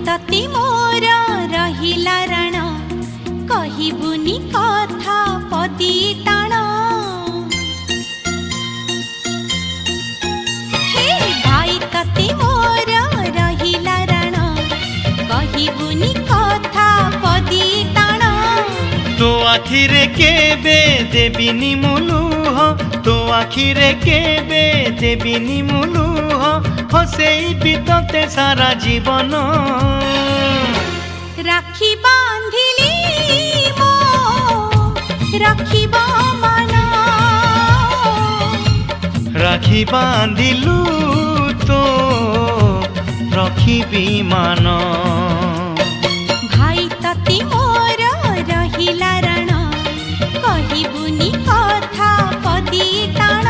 तते मोर रहिला राण कहिबुनी कथा पदी टाण हे भाई तते मोर रहिला राण कहिबुनी कथा पदी टाण तो आखिरे केबे देबिनी मुलुह तो आखिरे केबे देबिनी मुलुह हसेई बितते सारा जीवन राखी बांधिली मो राखिबा मन राखी बांधिलु तो रखिबी मान भाई तते मोर रहिला राण कहिबुनी कथा पदी टाण